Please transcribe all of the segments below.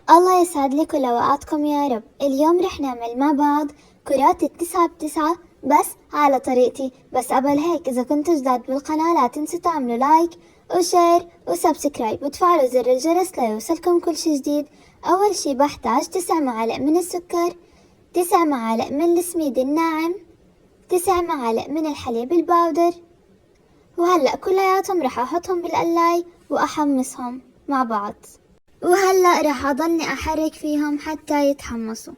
الله يسعد لي كل أوقاتكم يا رب. اليوم رح نعمل مع بعض كرات ال9 ب9 بس على طريقتي. بس قبل هيك إذا كنتوا جداد بالقناة لا تنسوا تعملوا لايك وشير وسبسكرايب وتفعلوا زر الجرس ليوصلكم كل شي جديد. أول شي بحتاج 9 معالق من السكر، 9 معالق من السميد الناعم، 9 معالق من الحليب الباودر. وهلأ كلياتهم رح أحطهم بالقلاي وأحمصهم مع بعض، وهلأ رح أضلني أحرك فيهم حتى يتحمصوا.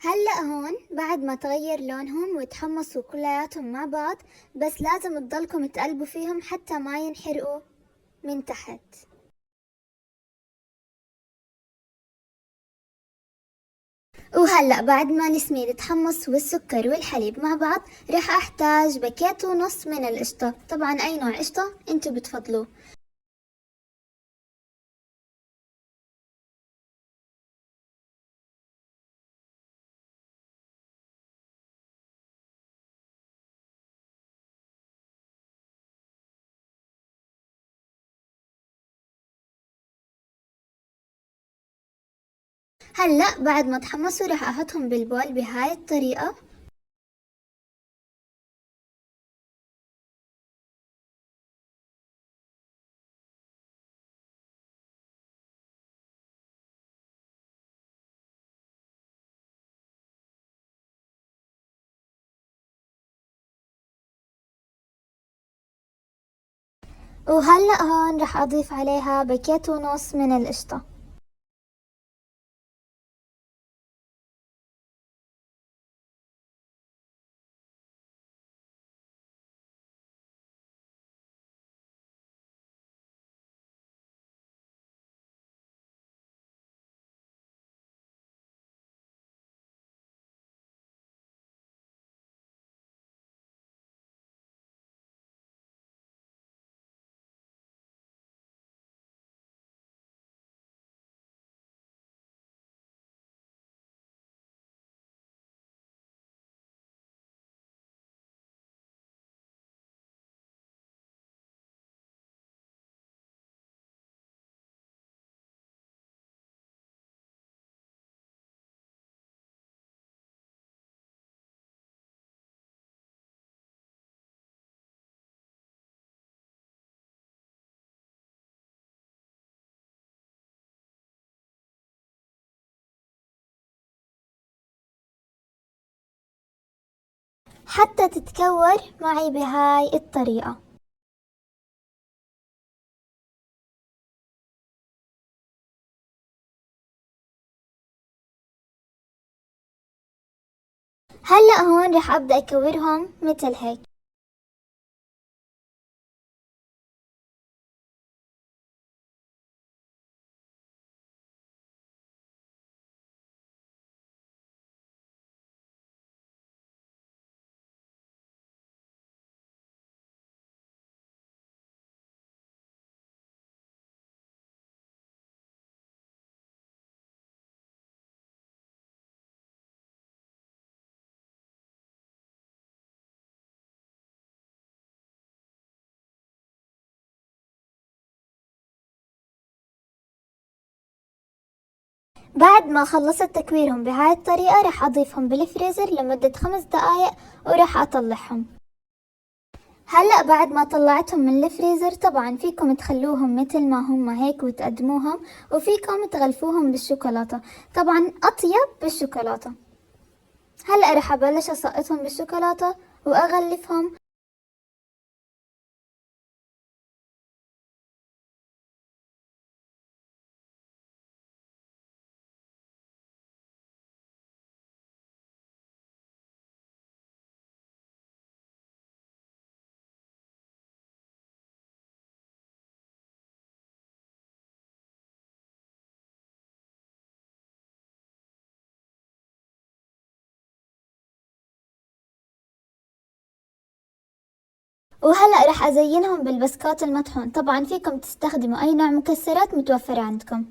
هلأ هون بعد ما تغير لونهم وتحمصوا كلياتهم مع بعض، بس لازم تضلكم تقلبوا فيهم حتى ما ينحرقوا من تحت. وهلأ بعد ما السميد تحمص والسكر والحليب مع بعض رح أحتاج باكيت ونص من القشطة، طبعا أي نوع قشطة انتو بتفضلوه. هلأ بعد ما تحمصوا رح أحطهم بالبول بهاي الطريقة. وهلأ هون رح أضيف عليها باكيت ونص من القشطة. حتى تتكور معي بهاي الطريقة. هلأ هون رح أبدأ أكورهم مثل هيك. بعد ما خلصت تكويرهم بهاي الطريقة رح أضيفهم بالفريزر لمدة 5 دقايق ورح أطلعهم. هلأ بعد ما طلعتهم من الفريزر طبعا فيكم تخلوهم مثل ما هم هيك وتقدموهم، وفيكم تغلفوهم بالشوكولاتة، طبعا أطيب بالشوكولاتة. هلأ رح أبلش أسقطهم بالشوكولاتة وأغلفهم. وهلأ رح أزينهم بالبسكوت المطحون. طبعا فيكم تستخدموا أي نوع مكسرات متوفرة عندكم.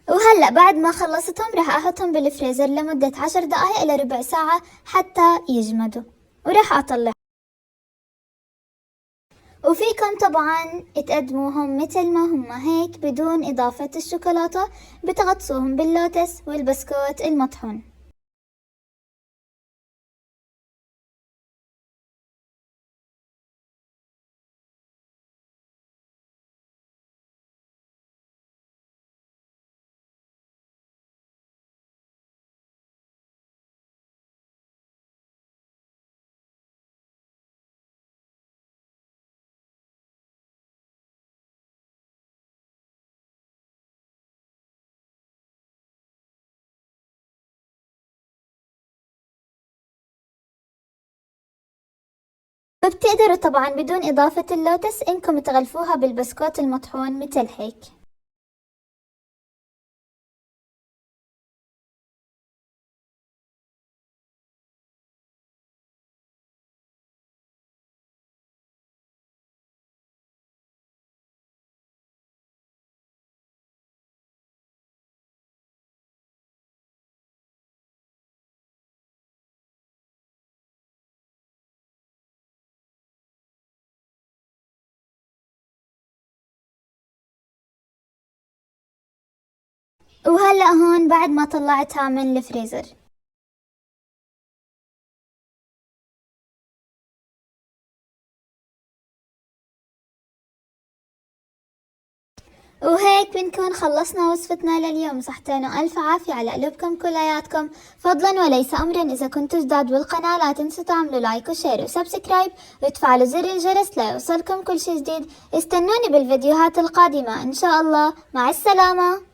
وهلأ بعد ما خلصتهم رح أحطهم بالفريزر لمدة 10 دقايق إلى ربع ساعة حتى يجمدوا، ورح أطلع. وفيكم طبعا تقدموهم مثل ما هم هيك بدون إضافة الشوكولاتة، بتغطسوهم باللوتس والبسكوت المطحون. وبتقدروا طبعا بدون إضافة اللوتس إنكم تغلفوها بالبسكوت المطحون مثل هيك. وهلأ هون بعد ما طلعتها من الفريزر، وهيك بنكون خلصنا وصفتنا لليوم. صحتين وألف عافية على قلوبكم كلياتكم. فضلا وليس أمرا، إذا كنتوا جداد بالقناة لا تنسوا تعملوا لايك وشير وسبسكرايب وتفعلوا زر الجرس ليوصلكم كل شي جديد. استنوني بالفيديوهات القادمة إن شاء الله. مع السلامة.